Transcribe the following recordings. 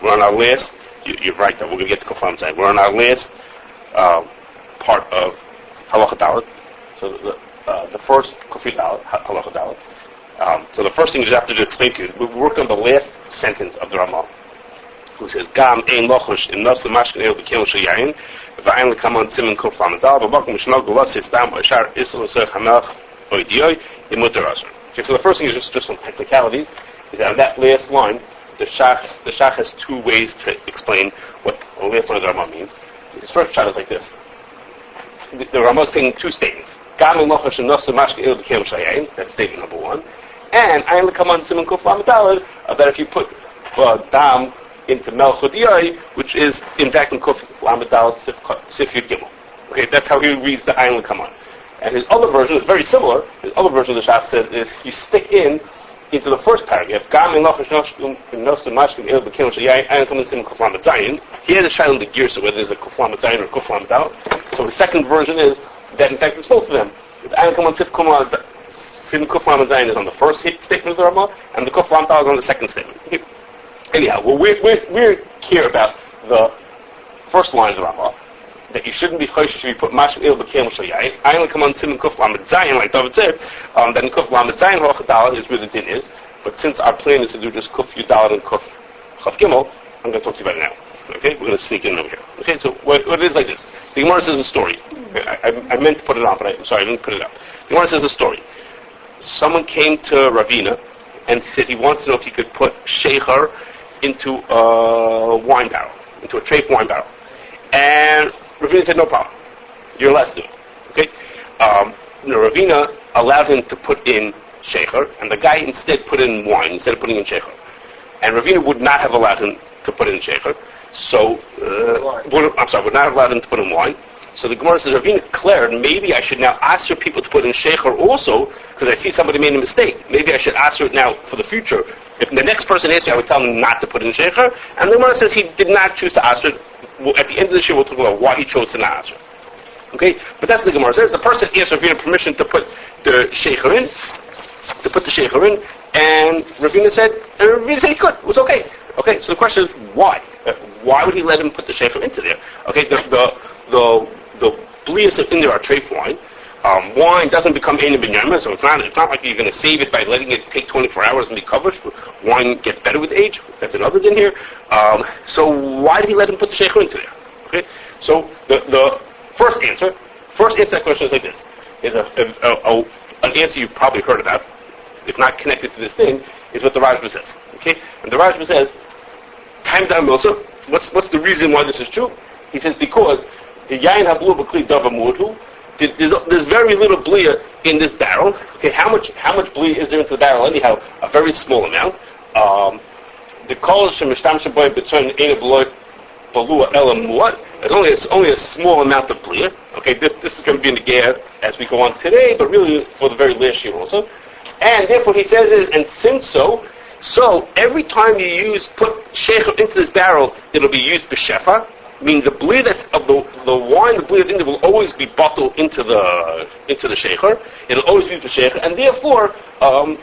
We're on our last. You're right. That we're going to get to Kufam Zayin. We're on our last part of Halacha Dalet. So the first Kufid Dalet, Halacha Dalet. So the first thing you have to explain to you, we're working on the last sentence of the Ramah, who says, Gam ein lochush in nos l'mashkin el b'kel shayayin, v'ayin l'kamon simen kuf lamadal, v'bakum mishnol gulas istam oishar isol osoich hamelach oidiyoi imutar asher. Okay, so the first thing is just some technicality, is that on that last line, the Shach has two ways to explain what the last line of the Ramah means. His first shot is like this. The Ramah is saying two statements. Gam ein lochush in nos l'mashkin el b'kel shayayin, that's statement number one. And ayin l'kamon simen kuf lamadal, that if you put dam into Melchodiyai, which is in vacuum Kuf Lamadal Sif Yud Gimel. Okay, that's how he reads the Ayin L'Kaman. And his other version is very similar. His other version of the Shach says is you stick into the first paragraph. Gam in Lochash Noshkum Nostum Mashkim Il Bekim Shayai Ayin Kaman Sim Kuf Lamadzayin. He had a shayla on the gear, so whether there's a Kuf Lamadzayin or Kuf Lamadal. So the second version is that in fact it's both of them. It's Ayin Kaman Sim Kuf Lamadzayin is on the first statement of the Ramah, and the Kuf Lamadal is on the second statement. Anyhow, well, we're here about the first line of the Ramah, that you shouldn't be choishish if you put mashim il b'kem shayayin. I only come on siman kuf lamed zayin, like David said, then kuf lamed zayin halacha is where the din is. But since our plan is to do just kuf yudal and kuf chaf gimel, I'm going to talk to you about it now. Okay, we're going to sneak in over here. Okay, so what it is like this. The Gemara says a story. I meant to put it on, but I'm sorry, I didn't put it up. The Gemara says a story. Someone came to Ravina and said he wants to know if he could put shecher into a wine barrel, into a treif wine barrel. And Ravina said, no problem. You're allowed to do it. Okay? Ravina allowed him to put in shecher, and the guy instead put in wine instead of putting in shecher. And Ravina would not have allowed him to put in shecher. So, would not have allowed him to put in wine. So the Gemara says, Ravina declared, maybe I should now ask for people to put in shecher also, because I see somebody made a mistake. Maybe I should ask for it now for the future. If the next person asked me, I would tell him not to put in shecher. And the Gemara says he did not choose to ask for it. Well, at the end of the show, we'll talk about why he chose to not ask for it. Okay? But that's what the Gemara says. The person asked Ravina permission to put the shecher in, and Ravina said he could. It was okay. Okay, so the question is, why? Why would he let him put the shecher into there? Okay, the blias in there are treif wine. Wine doesn't become ein b'nyama, so it's not like you're going to save it by letting it take 24 hours and be covered. Wine gets better with age. That's another thing here. So why did he let him put the shecher into there? Okay, so the first answer to that question is like this: is an answer you've probably heard about, if not connected to this thing, is what the Rajba says. Okay, and the Rajba says, time down Milsa. What's the reason why this is true? He says because the yain hablu b'kli dava murdu. There's very little blia in this barrel. Okay, how much blia is there into the barrel? Anyhow, a very small amount. The kol shemishtam shaboy b'tzon ena balua elam muat. It's only a small amount of blia. Okay, this is going to be in the gear as we go on today, but really for the very last year also. And therefore he says it, and since so every time you put shecher into this barrel, it'll be used b'shefa. Meaning the blia that's of the wine, the blia in there will always be bottled into the shecher. It'll always be the shecher, and therefore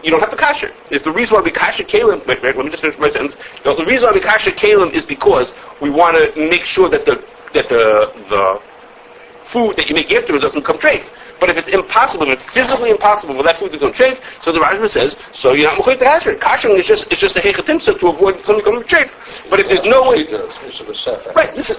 you don't have to kasher. It's the reason why we kasher kalim. Wait, let me just finish my sentence. The reason why we kasher kalim is because we want to make sure that the food that you make afterwards doesn't come treif. But if it's impossible, if it's physically impossible for that food to come treif, so the Rajba says, so you're not mechuyev to kasher. Kashering is just a hechatimsa to avoid something coming treif. But if there's no way, right? This is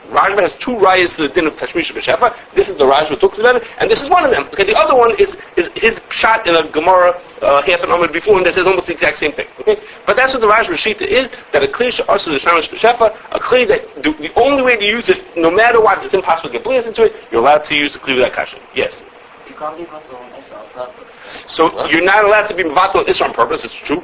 Rajba has two rayas to the din of tashmish b'shefa. This is the Rajba talks about it, and this is one of them. Okay, the other one is his shot in a Gemara half an hour before, and that says almost the exact same thing. Okay, but that's what the Rajba shita is, that a kli she'arsa l'shamish b'shefa, a kli that the only way to use it, no matter what, it's impossible to get blias into it. You're allowed to use the kli without kasher. Yes. You can't be vatal on Isra on purpose. So you're not allowed to be vatal on Isra on purpose. It's true.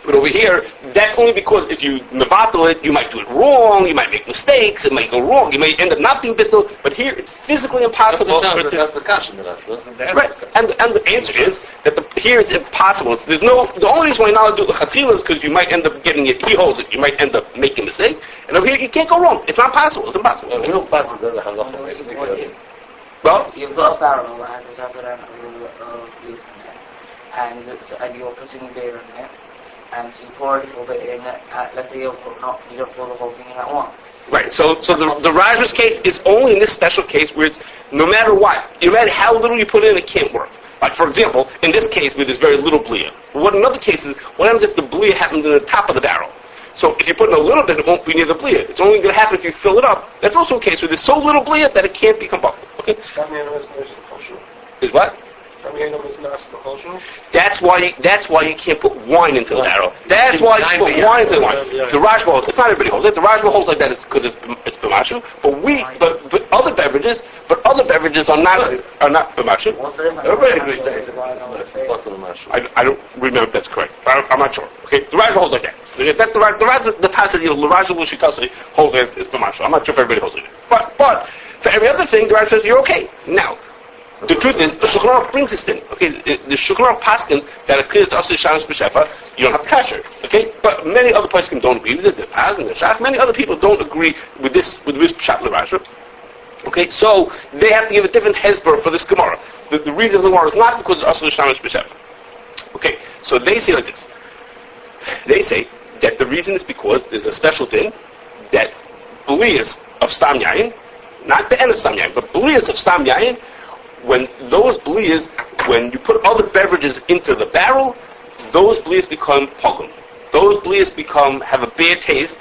But over here, that's only because if you mevatel it, you might do it wrong, you might make mistakes, it might go wrong, you may end up not being bittul, but here it's physically impossible. That's the kasha. Right. And the answer is that here it's impossible. The only reason why you're not allowed to do the chatila is because you might end up getting it, he holds it, you might end up making a mistake, and over here you can't go wrong. It's not possible. It's impossible. Well, you've got a barrel that has a saffron and you're putting beer in it, and so you pour a little bit in, let's say you don't pour the whole thing in at once. Right. So the Rajma's case is only in this special case where it's no matter what, no matter how little you put in, it can't work. Like, for example, in this case where there's very little blia. What in other cases, what happens if the blia happens in the top of the barrel? So if you put in a little bit, it won't be near the blia. It's only going to happen if you fill it up. That's also a case where there's so little blia that it can't be combustible. Okay? Is what? That's why you can't put wine into the barrel. That's why you put wine into the wine. The Rajma, it's not everybody holds it. The Rajma holds like that because it's b'mashu. But other beverages are not b'mashu. Everybody agrees that it's I don't remember if that's correct. I'm not sure. Okay, the Rajma holds like that. The passage, the Rajma Lushitasi holds it as b'mashu. I'm not sure if everybody holds it. But for every other thing, the Rajma says you're okay. Now, the truth is, the Shulchan Aruch brings this in. Okay, the Shulchan Aruch paskins that it clears us shamas b'shefa, you don't have to kasher. Okay, but many other poskim don't agree with it. The Paz and the Shach, many other people don't agree with this pshat l'rasha. Okay, so they have to give a different hezbollah for this Gemara. The reason of the Gemara is not because it's us shamas b'shefa. Okay, so they say like this. They say that the reason is because there's a special thing that blias of stam yayin, not the end of stam yayin, but blias of stam yayin. When those blias, when you put other beverages into the barrel, those blias become pogum. Those blias have a bad taste,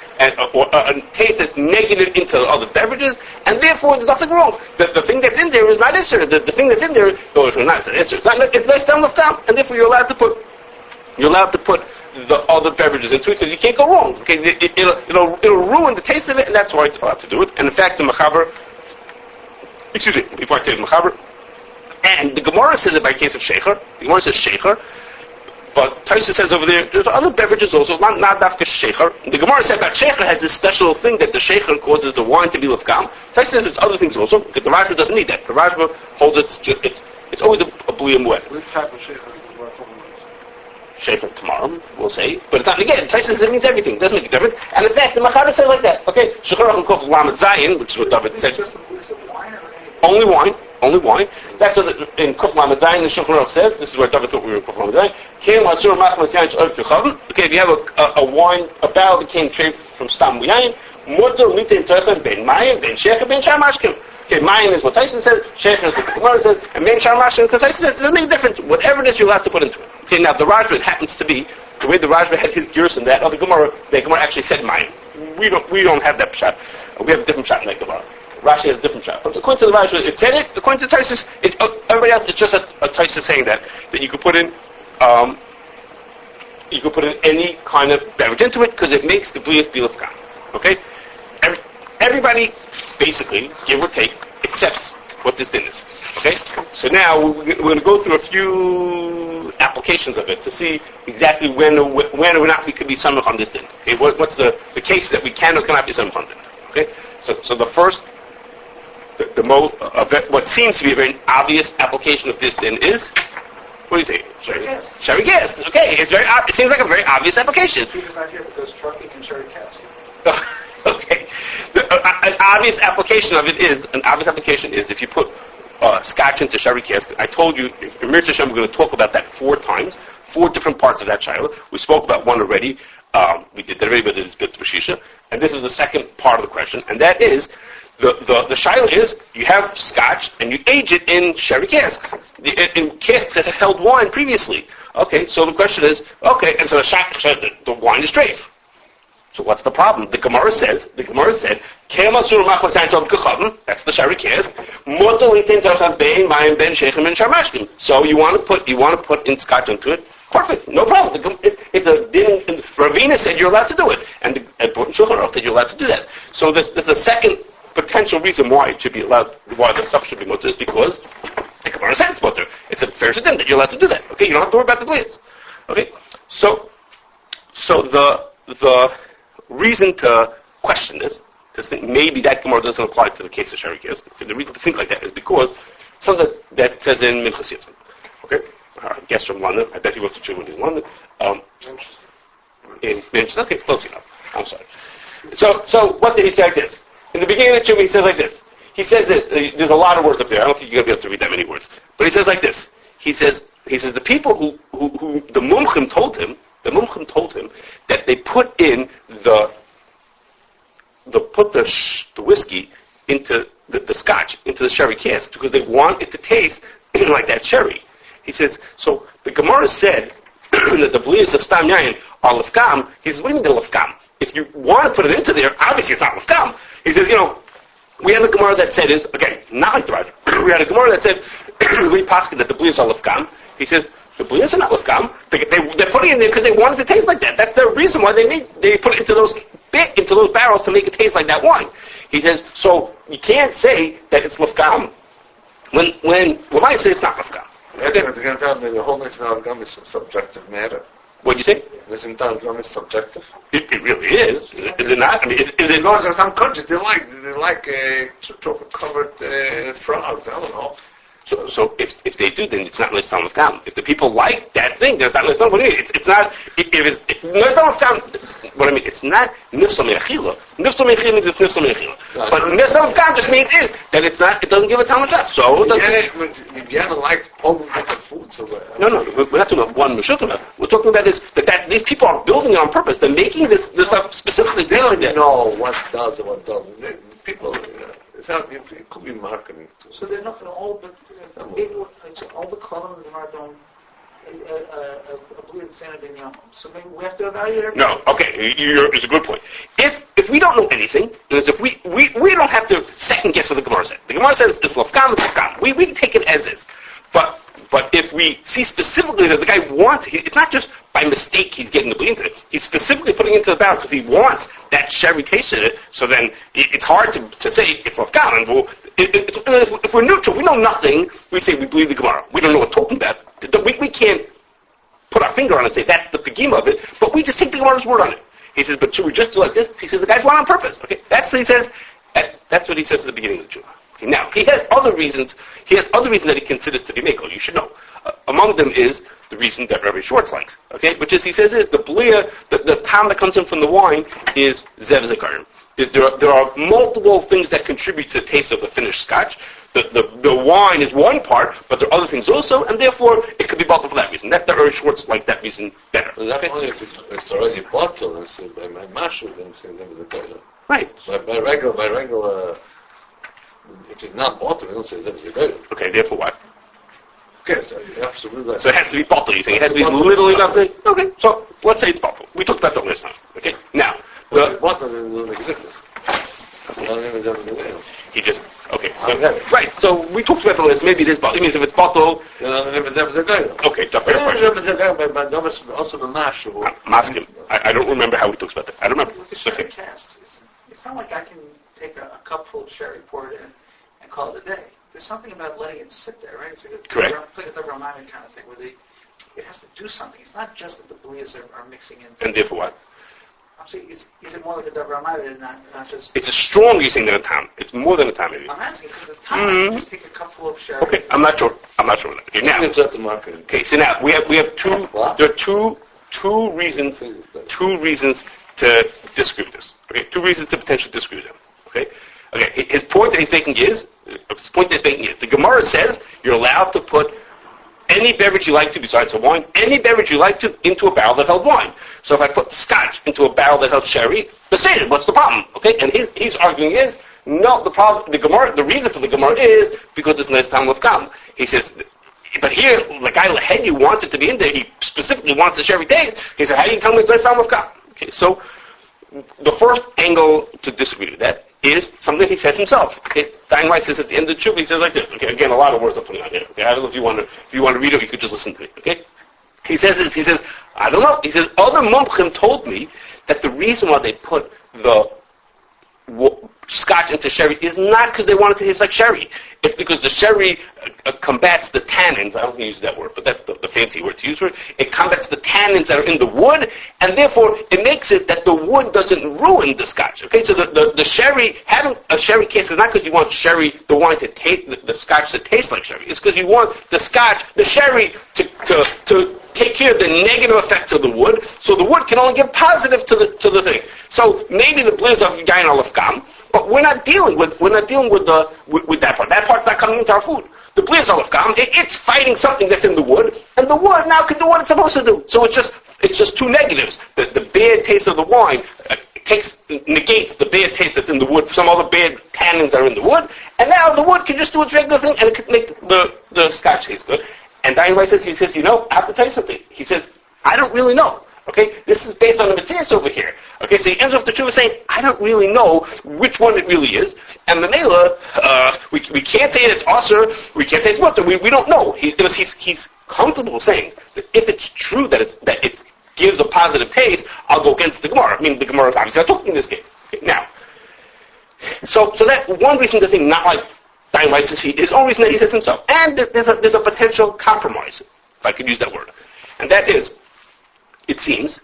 or a taste that's negative into the other beverages, and therefore there's nothing wrong. The thing that's in there is not Isser. The thing that's in there is not Isser. It's nice down left down, and therefore you're allowed to put the other beverages into it because you can't go wrong. Okay, it'll ruin the taste of it, and that's why it's allowed to do it. And in fact, the Mechaber, before I tell you the Mechaber. And the Gemara says it by case of shecher. The Gemara says shecher, but Taisa says over there's other beverages also, not dafka shecher. The Gemara said that shecher has this special thing that the shecher causes the wine to be Lifgam. Taisa says there's other things also, because the Rajma doesn't need that. The Rajma holds it's always a bliyah mu'et. Which type of shecher is the word? Shecher tomorrow, we'll say. But it's not, again, Taisa says it means everything. It doesn't make a difference. And in fact, the Machara says like that. Okay, shecher and kof lamed zayin, which is what David said. Only wine. Only wine. That's what in Kuf Lamed Zayin the Shulchan Aruch says. This is where David thought we were in Kuf Lamed Zayin. Okay, if you have a wine, a barrel that came straight from Stam Yayin, Mutter Litin Teichen Ben Mayim Ben Shecher Ben Shamashkim. Okay, Mayim is what Tyson says, Shecher is what the Gemara says, and Ben Shamashkim because Tyson says it doesn't make a difference. Whatever it is, you're allowed to put into it. Okay, now the Rajma happens to be the way the Rajma had his gears in that. The Gemara actually said Mayim. We don't have that shot. We have a different shot in that Gemara. Rashi has a different shot. But according to the Rashi, it said it. According to Taisus, everybody else, it's just a Taisus saying that you could put in any kind of beverage into it because it makes the blias be Lifgam. Okay? Everybody, basically, give or take, accepts what this din is. Okay? So now we're going to go through a few applications of it to see exactly when or not we could be samach on this din. Okay? What's the case that we can or cannot be samach on it? Okay? So the first. What seems to be a very obvious application of this then is, what do you say? Sherry casks. Okay, it seems like a very obvious application. Peter's not here because trucking and sherry casks. Okay, an obvious application is if you put Scotch into sherry cask. I told you, in Mirza Hashem, we're going to talk about that 4 times, 4 different parts of that shiloh. We spoke about one already. We did that already, but it is good to Shisha. And this is the second part of the question, and that is, the shiloh is, you have Scotch, and you age it in sherry casks. In casks that have held wine previously. Okay, so the question is, okay, and so the wine is strafe. So what's the problem? The Gemara said, that's the sherry cask. So you want to put in Scotch into it. Perfect, no problem. It's a din. Ravina said you're allowed to do it, and Shulchan Aruch said you're allowed to do that. So there's a second potential reason why it should be allowed, why the stuff should be mutter is because the Gemara said it's mutter. It's a fair din that you're allowed to do that. Okay, you don't have to worry about the blias. Okay, so the reason to question this, to think maybe that Gemara doesn't apply to the case of sherry cask. The reason to think like that is because something that says in Minchas Yitzim. Okay. I guess from London. I bet he wrote to Jew when he's in London. In Manchester. Okay, close enough. I'm sorry. So what did he say like this? In the beginning of the Jew, he says like this. He says this. There's a lot of words up there. I don't think you're going to be able to read that many words. But he says like this. He says the people who the mumchim told him, The mumchim told him that they put in the whiskey into the scotch, into the sherry cask, because they want it to taste like that sherry. He says, so the Gemara said that the blias of stam yayin are lifgam. He says, what do you mean they're lifgam? If you want to put it into there, obviously it's not lifgam. He says, we had a Gemara that said not like the Rav. We had a Gemara that said, we paskin that the blias are lifgam. He says, the blias are not lifgam. They're putting it in there because they want it to taste like that. That's the reason why they put it into those barrels to make it taste like that wine. He says, so you can't say that it's lifgam when I say it's not lifgam. They're going to tell me the whole notion of gum is some subjective matter. What do you say? Isn't that gum is subjective? It really is. Is it not? I mean, is it? Because in some countries they like chocolate covered frogs. I don't know. So if they do, then it's not Nifsal Lifgam. If the people like that thing, then it's not Nifsal Lifgam. It's not. If Nifsal Lifgam, what I mean, it's not Nifsal Me'achila. Nifsal Me'achila means it's Nifsal Me'achila. But Nifsal Lifgam just means that it's not. It doesn't give a talent left. So Vienna likes Poland food. So no, we're not talking about one Meshutana. We're talking about that these people are building it on purpose. They're making this stuff specifically. They don't know what does and what doesn't. People. It could be marketing too. So they're not going to all the columns are doing a blue standard in Yom. So maybe we have to evaluate everything. No, okay, it's a good point. If we don't know anything, if we don't have to second guess what the Gemara said. The Gemara says it's lafgam, it's lafgam. We take it as is. But if we see specifically that the guy wants it, it's not just by mistake he's getting the bleed into it. He's specifically putting it into the barrel because he wants that sherry taste in it. So then it's hard to say it's lafgam. And if we're neutral, we know nothing, we say we believe the Gemara. We don't know what talking about. We can't put our finger on it and say that's the pigim of it, but we just take the Gemara's word on it. He says, but should we just do like this? He says, the guy's one on purpose. Okay, that's what he says. That's what he says at the beginning of the Shulchan. Now, he has other reasons that he considers to be mekel. You should know. Among them is the reason that Rabbi Schwartz likes. Okay, which is he says is the blia, the tam that comes in from the wine is zev zikarim. There are multiple things that contribute to the taste of the finished Scotch. The wine is one part, but there are other things also, and therefore it could be bottled for that reason. That the Rabbi Schwartz likes that reason better. Well, that's only if it's already bottled. And so by my mashu, then say zev zikarim. Right. By regular. If it's not bottled, we don't say zev zikarim. Okay, therefore what? Okay, so you have to do that. So it has to be bottled, you think? It has to be little enough thing? Okay, so let's say it's bottled. We talked about that last time. Okay, now. Bottled doesn't make a difference. He just, okay, so, right, so we talked about the list. Maybe it is bottled. It means if it's bottled. Okay, tough. Also the mashu. Maskim. I don't remember how we talked about that. I don't remember. With the sherry casks, it's not like I can take a cup full of sherry, pour it in, and call it a day. There's something about letting it sit there, right? Correct. It's like a double kind of thing where it has to do something. It's not just that the blias are mixing in. And therefore what? I'm saying, is it more like a double and not just... It's a stronger you're saying than a tam. It's more than a tam, maybe. I'm asking because the tam, I can just take a cup full of sherry. Okay, I'm not sure. Okay, now. Okay, so now we have two. What? There are two reasons to disagree with this. Okay, two reasons to potentially disagree with him. Okay. His point that he's making is the Gemara says you're allowed to put any beverage you like to besides a wine, any beverage you like to into a barrel that held wine. So if I put Scotch into a barrel that held sherry, what's the problem? Okay, and his arguing is no. The problem, the Gemara, the reason for the Gemara is because it's nice time with gum. He says. But here, the guy Lehenyu wants it to be in there. He specifically wants the sherry taste. He said, how do you tell me it's nice time with gum? Okay, so the first angle to disagree with that is something he says himself. Okay, Diane White says at the end of the truth, he says like this. Okay, again, a lot of words I'm putting on here. Okay, I don't know if you want to read it, you could just listen to me. Okay, he says this. He says, I don't know. He says other mumchim told me that the reason why they put the Scotch into sherry is not because they want it to taste like sherry. It's because the sherry combats the tannins. I don't use that word, but that's the fancy word to use for it. It combats the tannins that are in the wood, and therefore it makes it that the wood doesn't ruin the Scotch. Okay, so the sherry, having a sherry case is not because you want the wine to taste, the Scotch to taste like sherry. It's because you want the sherry to take care of the negative effects of the wood, so the wood can only give positive to the thing. So maybe the bliss of Gain Lifgam, but we're not dealing with that part. That part's not coming into our food. The bliss of Lifgam, it's fighting something that's in the wood, and the wood now can do what it's supposed to do. So it's just It's just two negatives. The bad taste of the wine negates the bad taste that's in the wood, some other bad tannins are in the wood, and now the wood can just do its regular thing, and it can make the Scotch taste good. And Diane Rice says, I have to tell you something. He says, I don't really know. Okay, this is based on the Matthias over here. Okay, so he ends off the Tshuva saying, I don't really know which one it really is. And the Mela, we can't say it's Aser, we can't say it's Mutter, we don't know. He's comfortable saying that if it's true that it gives a positive taste, I'll go against the Gemara. I mean, the Gemara is obviously not talking in this case. Okay, now, so that one reason to think not like Diane Rice is his own reason that he says himself. And there's a potential compromise, if I could use that word. And that is, it seems,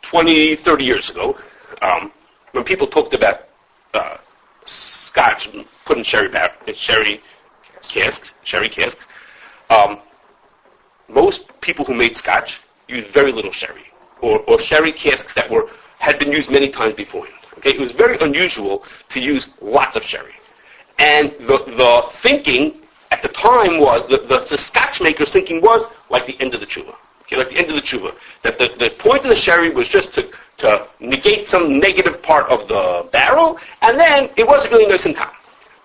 20, 30 years ago, when people talked about Scotch and putting sherry casks, most people who made Scotch used very little sherry, or sherry casks that had been used many times beforehand. Okay, it was very unusual to use lots of sherry, and the thinking at the time was the Scotch maker's thinking was like the end of the tshuva. Okay, like the end of the tshuva, that the point of the sherry was just to negate some negative part of the barrel, and then it wasn't really nice and time.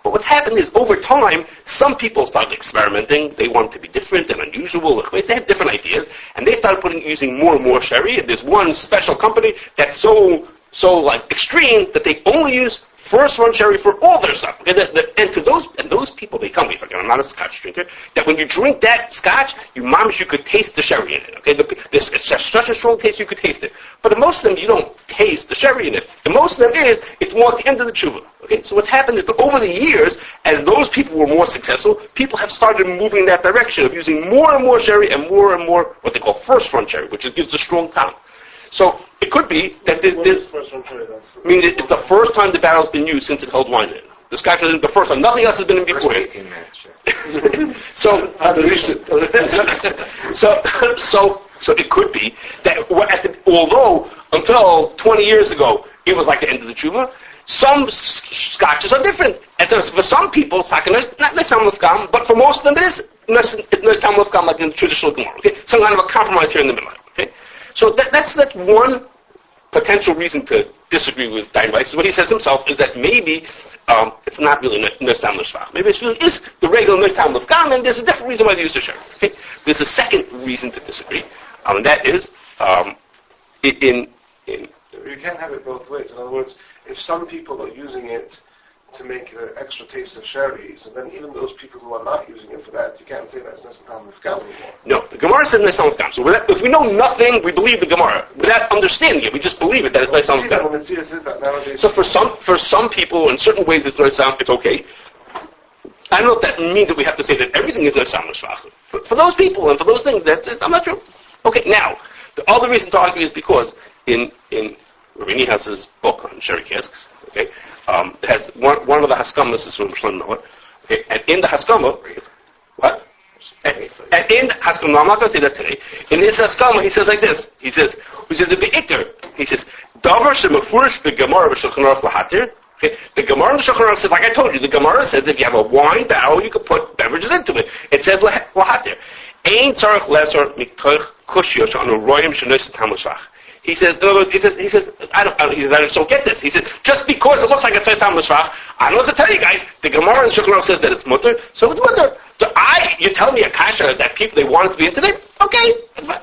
But what's happened is, over time, some people started experimenting. They wanted to be different and unusual. They had different ideas, and they started using more and more sherry. And there's one special company that's so like extreme that they only use first run sherry for all their stuff. Okay? And to those people, they tell me, again, I'm not a Scotch drinker, that when you drink that Scotch, you could taste the sherry in it. Okay, it's such a strong taste you could taste it. But in most of them, you don't taste the sherry in it. And most of them it's more at the end of the tshuva. Okay, so what's happened is that over the years, as those people were more successful, people have started moving in that direction of using more and more sherry and more what they call first run sherry, which gives a strong tone. So it could be that it's the first time the barrel's been used since it held wine in it. The Scotch is the first time. Nothing else has been in before. First 18 minutes. So it could be that although until 20 years ago it was like the end of the tshuva, some Scotches are different. And so for some people, not Lifgam, but for most of them it is Lifgam like in the traditional Gemara. Okay, some kind of a compromise here in the middle. Okay. So that's one potential reason to disagree with Diane Rice. What he says himself is that maybe it's not really Nirtam L'Shvach. Maybe it really is the regular Nirtam L'Fgam, and there's a different reason why they use the sherry. Okay? There's a second reason to disagree, and that is in. You can't have it both ways. In other words, if some people are using it to make the extra taste of sherry, so then even those people who are not using it for that, you can't say that's Nirtam L'Fgam anymore. No, the Gemara says Nirtam L'Fgam. So if we know nothing, we believe the Gemara. Without understanding it, we just believe it that it's Nirtam L'Fgam. So for some people, in certain ways, it's Nirtam. It's okay. I don't know if that means that we have to say that everything is Nirtam L'Shvach. For those people and for those things, I'm not sure. Okay, now the other reason to argue is because in Rabbi Niehaus's book on sherry casks, okay. It has one of the Haskamas is from Shulchan. Okay, and in the Haskama, what? And in the Haskama, no, I'm not going to say that today. In his Haskama, he says like this. He says, a be'ikr. He says, Davar shemafurish be'gemara b'Shulchan Aruch lahatir. Okay, the Gemara in the Shulchan Aruch says, like I told you, the Gemara says if you have a wine barrel, you could put beverages into it. It says lahatir. Ein tzarich lesor miktoich kushio sh'anu royim shenois tam l'shvach. He says, in other words, he says, I don't get this. He says, just because it looks like it's Nirtam L'Shvach, I don't know what to tell you guys. The Gemara in Shulchan Aruch says that it's mutter, so it's mutter. So you tell me a kasha that people, they want it to be into it, okay,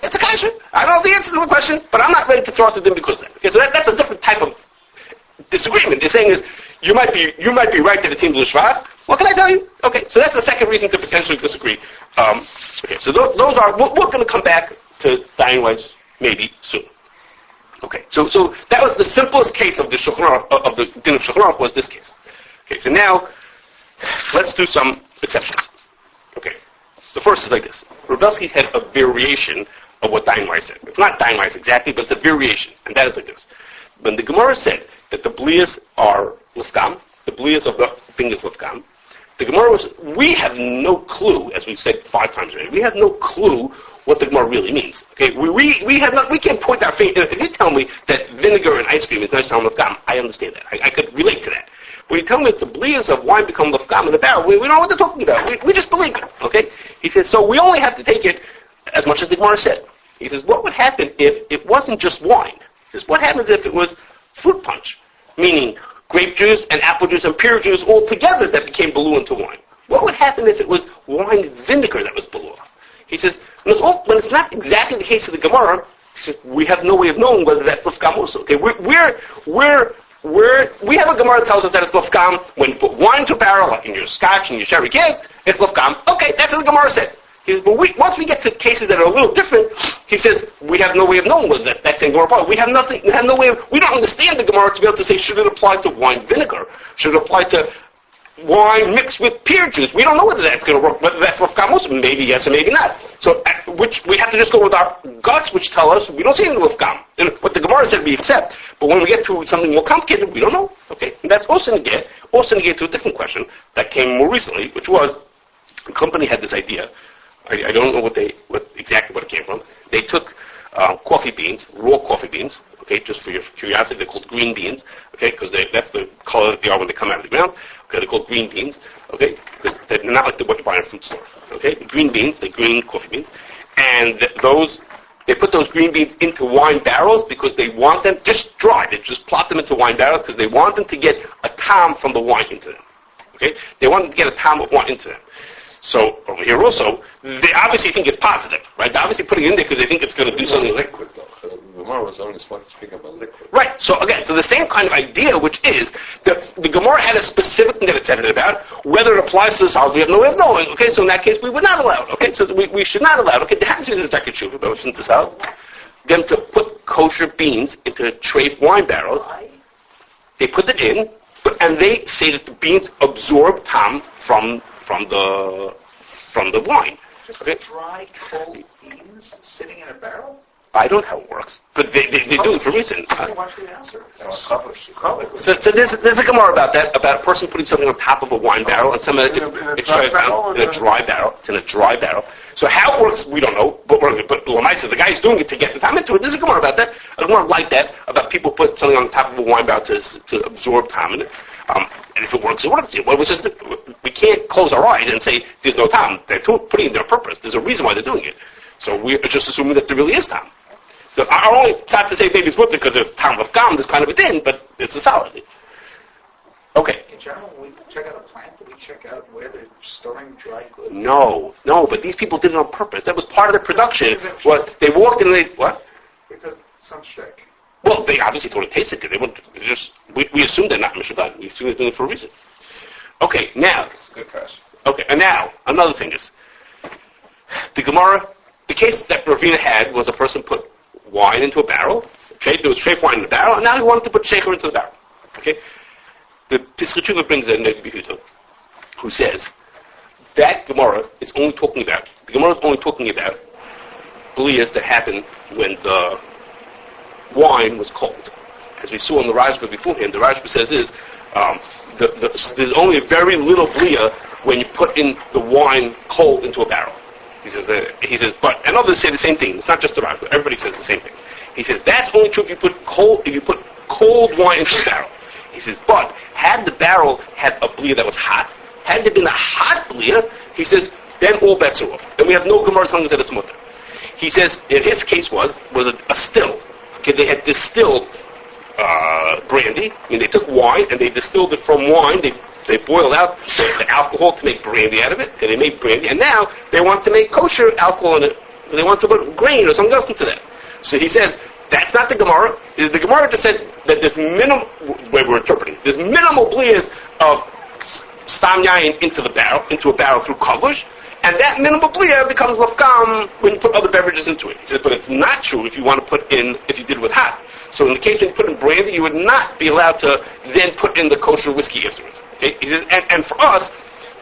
it's a kasha. I don't know the answer to the question, but I'm not ready to throw it to them because of that. Okay, so that's a different type of disagreement. They're saying is, you might be right that it seems L'Shvach. What can I tell you? Okay, so that's the second reason to potentially disagree. Okay, so those are, we're going to come back to Diane Rice maybe soon. Okay, so that was the simplest case of the Shulchan of the din of Shulchan Aruch was this case. Okay, so now let's do some exceptions. Okay, the first is like this. Rebelsky had a variation of what Diane Rice said. It's not Diane Rice exactly, but it's a variation, and that is like this. When the Gemara said that the blias are Lifgam, the blias of the fingers Lifgam, the Gemara we have no clue, as we've said 5 times already, we have no clue what the Gemara really means. Okay, we can't point our finger. If you tell me that vinegar and ice cream is Nirtam L'Fgam, I understand that. I could relate to that. When you tell me that the blias of wine become Lifgam in the barrel, we don't know what they're talking about. We just believe it. Okay? He says, so we only have to take it as much as the Gemara said. He says, what would happen if it wasn't just wine? He says, what happens if it was fruit punch? Meaning grape juice and apple juice and pear juice all together that became balua into wine. What would happen if it was wine vinegar that was balua? He says, when it's not exactly the case of the Gemara, he says, we have no way of knowing whether that's Lifgam also. Okay, we have a Gemara that tells us that it's Lifgam when you put wine into a barrel, like in your Scotch and your sherry casks, it's Lifgam. Okay, that's what the Gemara said. He says, but once we get to cases that are a little different, he says, we have no way of knowing whether that's in Gemara. We don't understand the Gemara to be able to say, should it apply to wine vinegar? Should it apply to wine mixed with pear juice? We don't know whether that's going to work, whether that's Lifgam Muslim. Maybe yes or maybe not. So, which we have to just go with our guts, which tell us we don't see any Lifgam. And what the Gemara said we accept, but when we get to something more complicated, we don't know. Okay, and that's also negate to a different question that came more recently, which was the company had this idea. I don't know exactly what it came from. They took coffee beans, raw coffee beans. Okay, just for your curiosity, they're called green beans. Okay, because that's the color that they are when they come out of the ground. Okay, they're called green beans. Okay, because they're not like what you buy in a fruit store. Okay, green beans, the green coffee beans, and they put those green beans into wine barrels because they want them just dry. They just plop them into wine barrels because they want them to get a tom from the wine into them. Okay, they want them to get a tom of wine into them. So over here also, they obviously think it's positive, right? They're obviously putting it in there because they think it's going to do something. Liquid, though. The Gemara was only supposed to speak about liquid. Right. So again, the same kind of idea, which is the Gemara had a specific thing that it said it about. Whether it applies to the solid, we have no way of knowing. Okay, so in that case, we would not allow it. Okay, so we should not allow it. Okay, there has to be this Dr. Shuva, but it's into salads. Them to put kosher beans into treif wine barrels. They put it in, and they say that the beans absorb tom from the wine. Just dry, cold beans sitting in a barrel? I don't know how it works, but they do it for a reason. Watch the answer. So there's a Gemara about that, about a person putting something on top of a wine barrel, and some of it's in a dry barrel. It's in a dry barrel. So how it works, we don't know, but Lamaisa, the guy's doing it to get the time into it. There's a Gemara about that. A Gemara like that, about people put something on top of a wine barrel to absorb time in it. And if it works, it works. We can't close our eyes and say there's no time. They're putting in their purpose. There's a reason why they're doing it. So we're just assuming that there really is time. So our only not to say maybe it's worth it because there's time of gum, there's kind of a din, but it's a solid. Okay. In general, when we check out a plant, do we check out where they're storing dry goods? No, but these people did it on purpose. That was part of their production. Was they walked in and they what? Because some shtick. Well, they obviously thought it tasted good. We assume they're not Mishagan. We assume they're doing it for a reason. Okay, now. That's a good question. Okay, and now, another thing is, the Gemara, the case that Ravina had was a person put wine into a barrel. There was treif wine in the barrel, and now he wanted to put sheker into the barrel. Okay? The Pesach Tshuva brings in Negi Behuta, who says, that Gemara is only talking about bliyas that happened when the wine was cold. As we saw in the Rashba beforehand, the Rashba says there's only a very little bliya when you put in the wine cold into a barrel. He says, and others say the same thing. It's not just the Rashba. Everybody says the same thing. He says that's only true if you put cold wine into the barrel. He says, but had the barrel had a bliya that was hot, had there been a hot bliya, he says, then all bets are off. Then we have no Gemara telling us that it's mutter. He says, in his case was a still. Okay, they had distilled brandy. I mean, they took wine and they distilled it from wine. They boiled out the alcohol to make brandy out of it. And they made brandy, and now they want to make kosher alcohol in it. They want to put grain or something else into that. So he says that's not the Gemara. The Gemara just said that there's minimal. Where we're interpreting, there's minimal bliyas of stam yayin into a barrel through kavush. And that minimal bliya becomes lafgam when you put other beverages into it. He says, but it's not true if you want to put in, if you did it with hot. So in the case when you put in brandy, you would not be allowed to then put in the kosher whiskey afterwards. Okay? He says, and for us,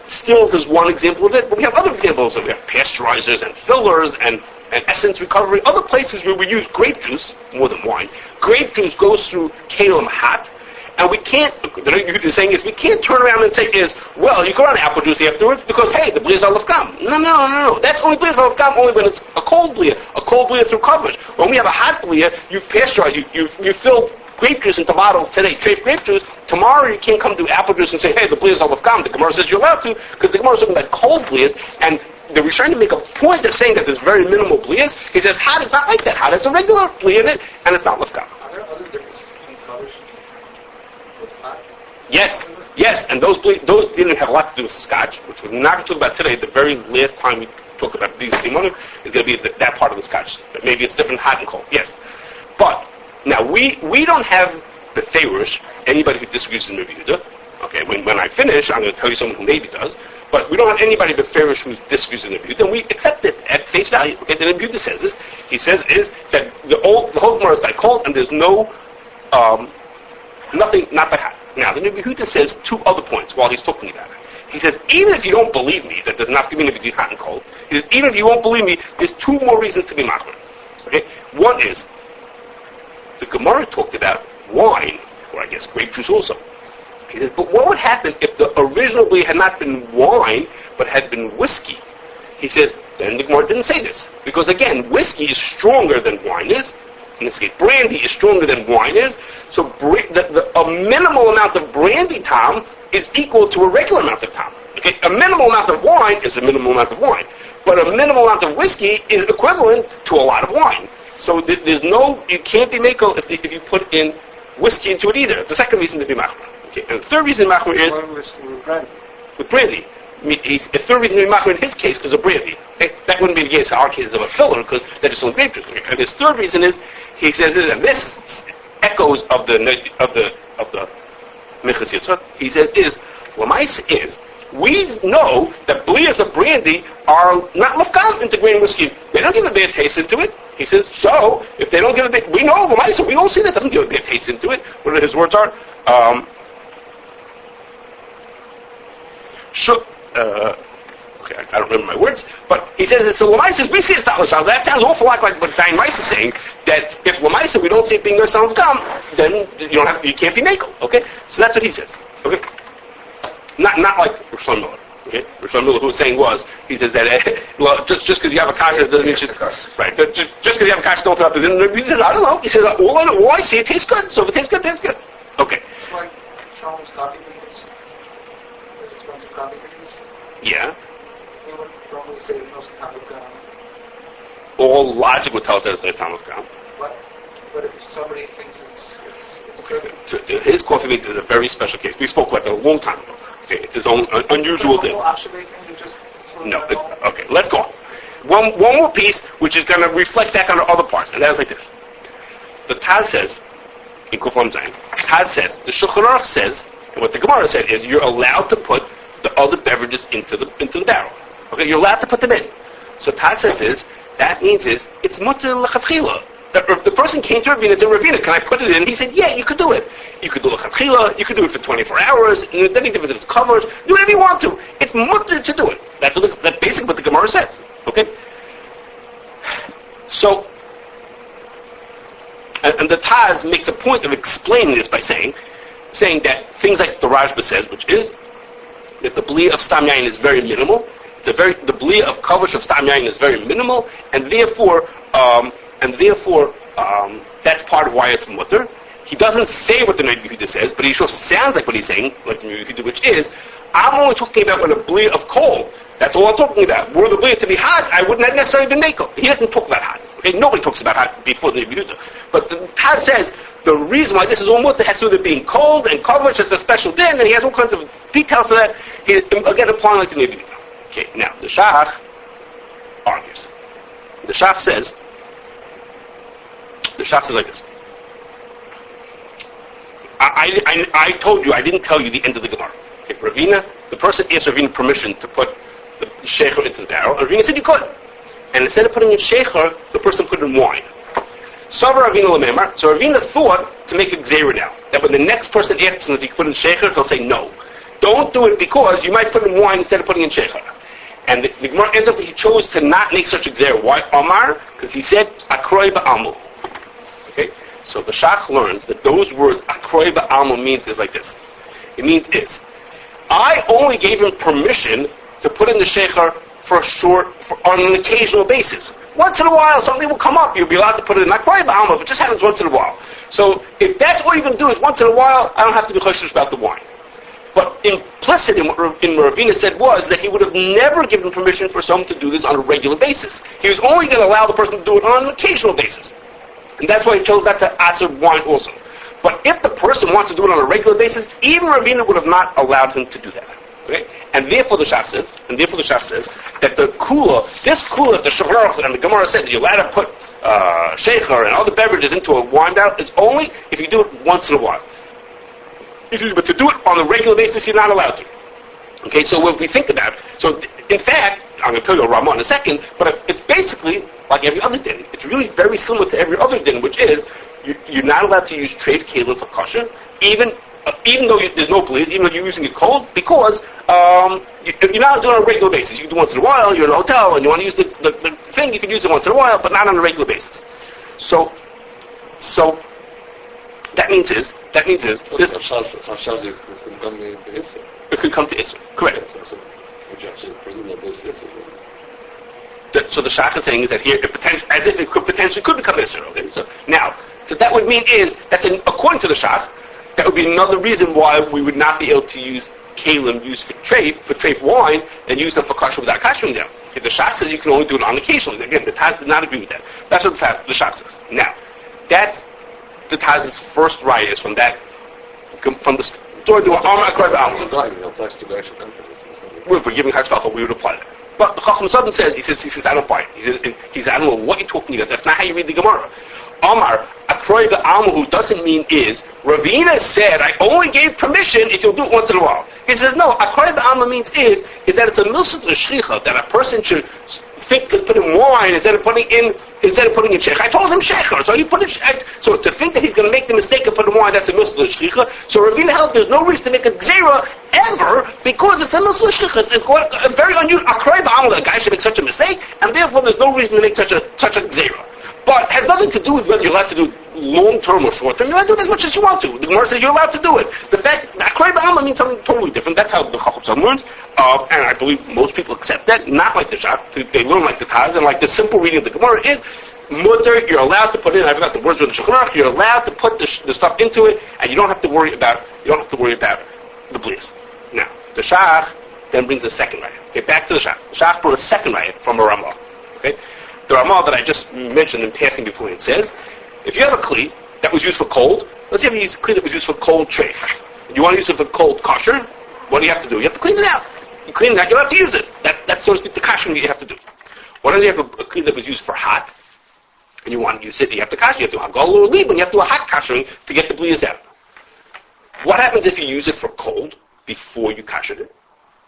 stills is one example of it, but we have other examples. We have pasteurizers and fillers and essence recovery, other places where we use grape juice, more than wine. Grape juice goes through kalim hot, and we can't, the saying is, we can't turn around and say well, you can run apple juice afterwards because, hey, the bliyas are lafgam. No. That's only bliyas are lafgam only when it's a cold bliya through coverage. When we have a hot bliya, you pasteurize, you fill grape juice into bottles today, treif grape juice. Tomorrow you can't come to apple juice and say, hey, the bliyas are lafgam. The Gemara says you're allowed to because the Gemara is talking about cold bliyas, and the Rishonim make a point of saying that there's very minimal bliyas. He says, Had is not like that. Had has a regular bliya in it, and it's not Lifgam. Are there other differences between colors with fat? Yes, and those didn't have a lot to do with Scotch, which we're not going to talk about today. The very last time we talk about these simonim is going to be that part of the Scotch. Maybe it's different hot and cold. Yes, but now we don't have the Beverages, anybody who disagrees with Rabbi Yehuda. Okay, when I finish, I'm going to tell you someone who maybe does, but we don't have anybody but Beverages who disagrees with Rabbi Yehuda, and we accept it at face value. Okay, the Rabbi Yehuda says this. He says is that the whole Gemara is by cold, and there's no nothing not by hot. Now, the Rabbi Yehuda says two other points while he's talking about it. He says, even if you don't believe me that there's not going to be hot and cold, he says, even if you won't believe me, there's two more reasons to be machmir. Okay, one is the Gemara talked about wine, or I guess grape juice also. He says, but what would happen if the original bleed had not been wine, but had been whiskey? He says, then the Gemara didn't say this. Because again, whiskey is stronger than wine is. In this case, brandy is stronger than wine is. So a minimal amount of brandy tom is equal to a regular amount of tom. Okay? A minimal amount of wine is a minimal amount of wine. But a minimal amount of whiskey is equivalent to a lot of wine. So there's no, you can't be makel if you put in whiskey into it either. It's the second reason to be machmir. Okay? And the third reason machmir is with brandy. The third reason to be machmir in his case because of brandy. Okay? That wouldn't be the case in our case of a filler because that is only grape juice. Okay? And his third reason is he says and this echoes of the Minchas Yitzchak. He says Lamaisa is we know that bliyas of brandy are not Lifgam into grain whiskey. They don't give a bad taste into it. He says, so if they don't give a bad, we know Lamaisa, we don't see that doesn't give a bad taste into it. What his words are? Okay, I don't remember my words, but he says, so Lamaisa, we see it Lamaisa. That sounds awful like what Dain Weiss is saying, that if Lamaisa, we don't see it being Lifgam, then you can't be Nakel. Okay? So that's what he says. Okay? Not like Rishon Miller. Okay? Rishon Miller, who was saying he says that well, just because you have a kashrus doesn't mean right. Just because you have a kashrus don't fill up. He says, I don't know. He says, all I see it tastes good. So if it tastes good, tastes good. Okay. It's like Shalom's coffee beans. Those expensive coffee beans. Yeah. They would probably say most time of gum. All logic would tell us that it's no time of gum. But if somebody thinks it's good. His coffee beans is a very special case. We spoke about that a long time ago. Okay, it's his own unusual thing. No. Okay, let's go on. One more piece, which is going to reflect back on the other parts, and that is like this. The Taz says, in Kufam Zayin, Taz says, the Shulchan Aruch says, and what the Gemara said is, you're allowed to put the other beverages into the barrel. Okay, you're allowed to put them in. So Taz says that means it's mutter l'chatchila. If the person came to Ravina and said, Ravina, can I put it in? He said, yeah, you could do it. You could do l'chatchila, you could do it for 24 hours, and then if it's covers, do whatever you want to. It's mutter to do it. That's basically what the Gemara says. Okay? So, and the Taz makes a point of explaining this by saying that things like the Rajba says, which is that the bli of stam yain is very minimal. The bli of kavash of stam yain is very minimal, and therefore that's part of why it's mutter. He doesn't say what the Rabbi Yehuda says, but he sure sounds like what he's saying, like the Rabbi Yehuda, which is, I'm only talking about when a bli of cold. That's all I'm talking about. Were the bli to be hot, I wouldn't have necessarily been makel. He doesn't talk about hot. Okay, nobody talks about hot before the Rabbi Yehuda. But the Taz says the reason why this is all mutter has to do with it being cold and kavash. It's a special din, and he has all kinds of details to that. He again applying like the Rabbi Yehuda. Okay, now the Shach argues. The Shach says like this. I told you, I didn't tell you the end of the Gemara. Okay, Ravina, the person asked Ravina permission to put the shecher into the barrel, and Ravina said you could. And instead of putting in shecher, the person put in wine. So Ravina thought to make a gzeira now, that when the next person asks him if he could put in shecher, he'll say no. Don't do it because you might put in wine instead of putting in shecher. And the Gemara ends up that he chose to not make such a gzeira. Why Omar? Because he said, Akroi ba'amu. Okay? So the Shach learns that those words, Akroi ba'amu, means is like this. It means I only gave him permission to put in the shecher on an occasional basis. Once in a while, something will come up. You'll be allowed to put it in Akroi ba'amu, if it just happens once in a while. So if that's all you're going to do is once in a while, I don't have to be choshesh about the wine. But implicit in what Ravina said was that he would have never given permission for someone to do this on a regular basis. He was only going to allow the person to do it on an occasional basis. And that's why he chose that to aser wine also. But if the person wants to do it on a regular basis, even Ravina would have not allowed him to do that. Okay? And therefore the Shach says that this kula that the Shulchan and the Gemara said that you're allowed to put shecher and other beverages into a wine barrel is only if you do it once in a while. But to do it on a regular basis, you're not allowed to. Okay, so when we think about it, so in fact, I'm going to tell you a Ramah in a second, but it's basically like every other din. It's really very similar to every other din, which is you're not allowed to use treif kelim for kosher, even though there's no police, even though you're using it cold, because you're not doing it on a regular basis. You can do it once in a while. You're in a hotel and you want to use the thing. You can use it once in a while, but not on a regular basis. So that means this. It could come to Isser. Correct. So the Shach is saying that here, as if it could potentially become Isser. Okay. So that would mean according to the Shach, that would be another reason why we would not be able to use kalim used for treif wine, and use them for kashrus without kashering them. Okay, the Shach says you can only do it on occasionally. Again, the Taz did not agree with that. That's what the Shach says. Now, that's the Taz's first raya is from the story to Amar Akrab Alma. If we're giving Hashgacha, we would apply that. But the Chacham Sudden says, he says, I don't buy it. He says, I don't know what you're talking about. That's not how you read the Gemara. Amar Akrab Alma, who doesn't mean is, Ravina said, I only gave permission if you'll do it once in a while. He says, no, Akrab Alma means is that it's a milsut l'shchicha, that a person should think to put in wine instead of putting in shecher. I told him shecher, so he put in shecher. So to think that he's going to make the mistake of putting wine, that's a milsut l'shchicha. So Ravina held there's no reason to make a gzera ever because it's a milsut l'shchicha. It's very unusual. Akrab Alma, a guy should make such a mistake, and therefore there's no reason to make such a gzera. But it has nothing to do with whether you're allowed to do it long-term or short-term. You're allowed to do it as much as you want to. The Gemara says you're allowed to do it. The fact that Akrei B'Alma means something totally different. That's how the Chacham learns. And I believe most people accept that. Not like the Shach. They learn like the Taz. And like the simple reading of the Gemara is, Mutter, you're allowed to put in, I forgot the words of the Shulchan, you're allowed to put the stuff into it, and you don't have to worry about the bliss. Now, the Shach then brings a second raya. Okay, back to the Shach. The Shach brought a second raya from a Ramah. Okay? The Ramah that I just mentioned in passing before, it says, if you have a kli that was used for cold, let's say you use a kli that was used for cold treif, and you want to use it for cold kosher, what do you have to do? You have to clean it out. You clean it out, you're allowed to use it. That's so to speak the kashering that you have to do. Why don't you have a kli that was used for hot, and you want to use it, you have to kasher, you have to do hagol or leib, and you have to do a hot kashering to get the blias out. What happens if you use it for cold before you kashered it?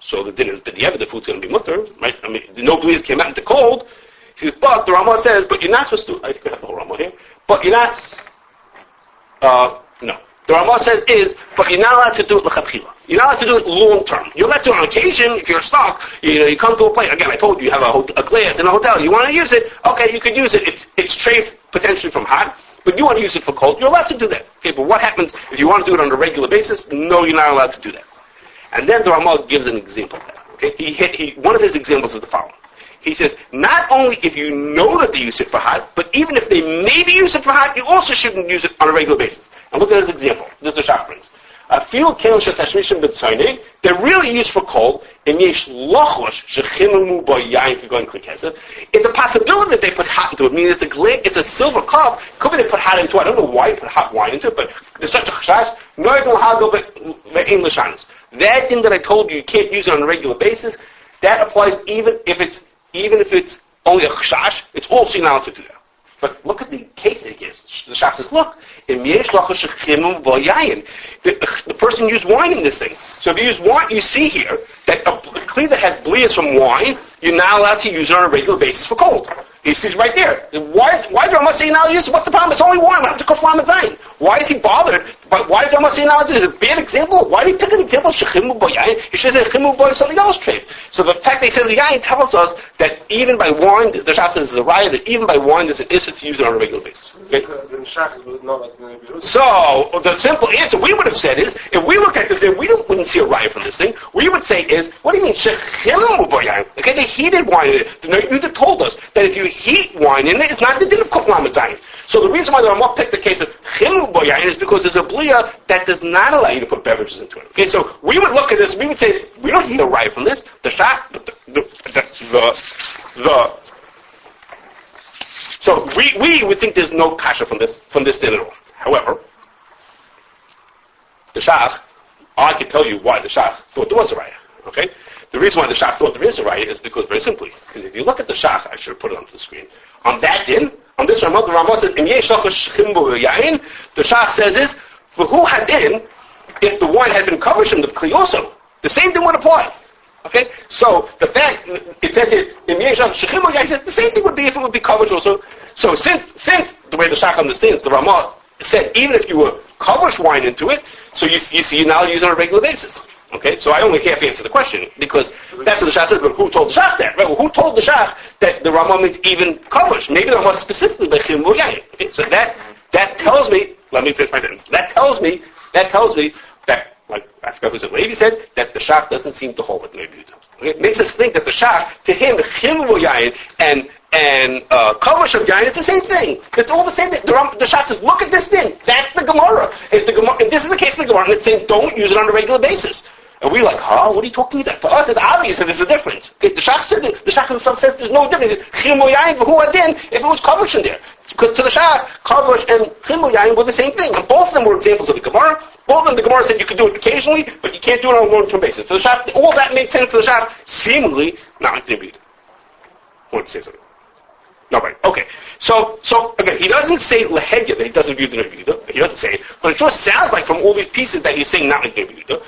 So the dinner is b'diavad, the food's going to be mutter, right? I mean, no blias came out into cold. He says, but the Ramah says, but you're not supposed to, I think I have the whole Ramah here, but you're not, no. The Ramah says but you're not allowed to do it l'chatchila. You're not allowed to do it long term. You're allowed to do it on occasion, if you're stuck, you come to a place, again, I told you, you have a glass in a hotel, you want to use it, okay, you could use it, it's treif potentially from hot, but you want to use it for cold, you're allowed to do that. Okay, but what happens if you want to do it on a regular basis? No, you're not allowed to do that. And then the Ramah gives an example of that. Okay, one of his examples is the following. He says, not only if you know that they use it for hot, but even if they maybe use it for hot, you also shouldn't use it on a regular basis. And look at his example. This is the Shach brings. They're really used for cold. It's a possibility that they put hot into it. I mean, it's a silver cup. Could be they put hot into it. I don't know why you put hot wine into it, but there's such a chashash. That thing that I told you can't use it on a regular basis, that applies even if it's only a chashash, it's also not allowed to do that. But look at the case it gives. The Shach says, look, the person used wine in this thing. So if you use wine, you see here that a kli that has blias from wine, you're not allowed to use it on a regular basis for cold. He sees right there. Why is Rama saying now use it? What's the problem? It's only wine. We have to go for Zayin. Why is he bothered? But why is Rama saying now use it? Is it a bad example? Why did he pick an example of Shechimu Boyayin? He should say Shechimu Boy something else trade. So the fact they said the Yayin tells us that even by wine, the Shach is a raya that even by wine there's an issue to use it on a regular basis. Okay? So the simple answer we would have said is, if we look at this, we wouldn't see a raya from this thing. We would say is, what do you mean Shechimu Boyayin? Okay, they heated wine in it. The Yudah told us that if you heat wine in it, it's not the din of Kuf Lamed Zayin. So the reason why the Ramah picked the case of Chimul Boyayin is because there's a bliya that does not allow you to put beverages into it. Okay, so we would look at this, we would say, we don't need a right from this. The shach, so we would think there's no kasha from this din at all. However, the shach, I can tell you why the shach thought there was a raya. Okay, the reason why the shach thought there is a raya is because very simply, because if you look at the shach, I should have put it onto the screen. On that din, on this Ramah, the Ramah says, the shach says is, for who had din, if the wine had been covered from the kli also, the same thing would apply. Okay, so the fact it says here in Yeshach says the same thing would be if it would be covered also. So since the way the Shach understands, the Ramah said even if you were covered wine into it, so you see you now use it on a regular basis. Okay, so I only half answer the question because that's what the Shach says. But who told the Shach that? Right? Well, who told the Shach that the Ramah means even covered? Maybe the Ramah specifically by Chim Yayin. Okay, so that tells me. Let me finish my sentence. That tells me that. Like I forgot who said, Levi said that the Shach doesn't seem to hold with the Levi. Okay? It makes us think that the Shach, to him, Chimul Yayin and Kavush of Yayin, it's the same thing. It's all the same thing. The Shach says, look at this thing. That's the Gemara. If this is the case of the Gemara, and it's saying don't use it on a regular basis. And we're like, what are you talking about? For us, it's obvious that there's a difference. Okay, the Shach said the Shach himself says there's no difference. Chimul Yayin, but who adin if it was Kavush in there? Because to the Shach, Kavush and Chimul Yayin were the same thing. And both of them were examples of the Gemara. Both of them, the Gemara said you could do it occasionally, but you can't do it on a long-term basis. So the Shach, all that made sense to the Shach, seemingly, not going to be. I want to say something. No, right. Okay. So again, he doesn't say Lehedya that he doesn't view the Nebuchadnezzar. He doesn't say it, but it sure sounds like from all these pieces that he's saying not like Nebuchadnezzar.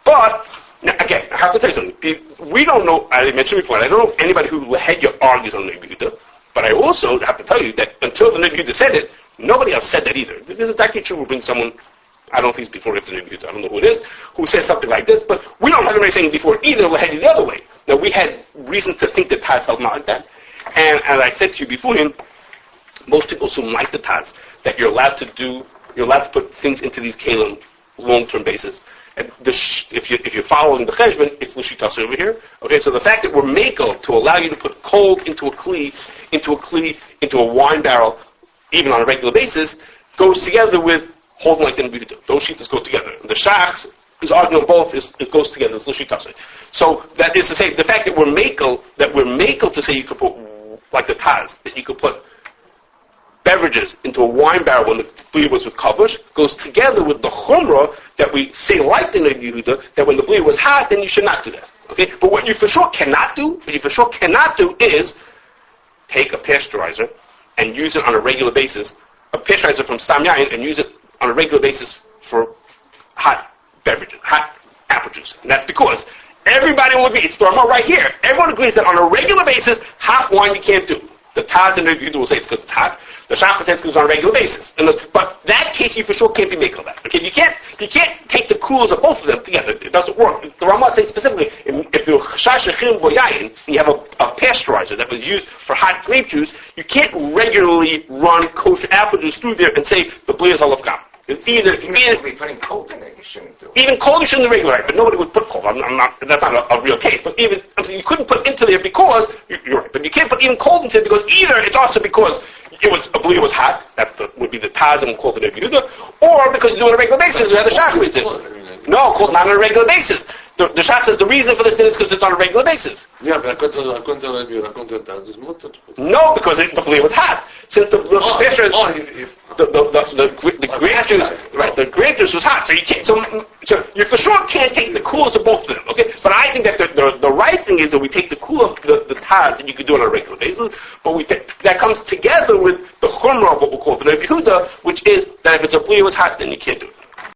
But, now, again, I have to tell you something. We don't know, as I mentioned before, I don't know anybody who Lehedya argues on Nebuchadnezzar, but I also have to tell you that until the Nebuchadnezzar said it, nobody else said that either. There's a Daki will bring someone, I don't know if he's before or after the Nebuchadnezzar, I don't know who it is, who says something like this, but we don't have anybody saying before either Lehedya the other way. Now, we had reasons to think that Taz held not like that. And as I said to you beforehand, most people assume like the Taz, that you're allowed to put things into these kalim long-term basis. And if you're following the cheshbon, it's l'shitas over here. Okay, so the fact that we're makel to allow you to put cold into a wine barrel, even on a regular basis, goes together with holding like the Nebuchadnezzar. Those shitas go together. The Shach is arguing both. It goes together. It's l'shitas. So that is to say, the fact that we're makel to say you could put like the Taz, that you could put beverages into a wine barrel when the bleed was with kavush, goes together with the chumrah that we say like the Yehuda, that when the bleed was hot, then you should not do that. Okay? But what you for sure cannot do is take a pasteurizer and use it on a regular basis, a pasteurizer from Stam Yayin, and use it on a regular basis for hot beverages, hot apple juice. And that's because everybody will agree, it's the Ramah right here, everyone agrees that on a regular basis, hot wine you can't do. The Taz and the Yehuda will say it's because it's hot. The Shach will say it's because it's on a regular basis. But that case you for sure can't be making that. Okay, you can't take the coolers of both of them together. It doesn't work. The Ramah says specifically, if you're chashachim boyayin, and you have a pasteurizer that was used for hot grape juice, you can't regularly run kosher apple juice through there and say the bli is a Lifgam. It's either be putting cold in it. You shouldn't do it. Even cold you shouldn't regulate, but nobody would put cold. That's not a real case. But even you couldn't put into there because you're right. But you can't put even cold into it because either it's also because it was hot. Would be the Taz and called the Nebuchadnezzar, or because you do it on a regular basis. We have the Shach reads it. No, called not on a regular basis. The Shach says the reason for this is because it's on a regular basis. Yeah, but according to Taz, it's mutter. No, because the bleed was hot. Since the grape juice, right? The grape juice was hot, so you can't. So you for sure can't take the coolers of both of them. Okay, but I think that the right thing is that we take the cooler, the Taz, and you can do it on a regular basis. But that comes together with the chumrah of what we call the Yehuda, which is that if it's a bleed was hot, then you can't do it.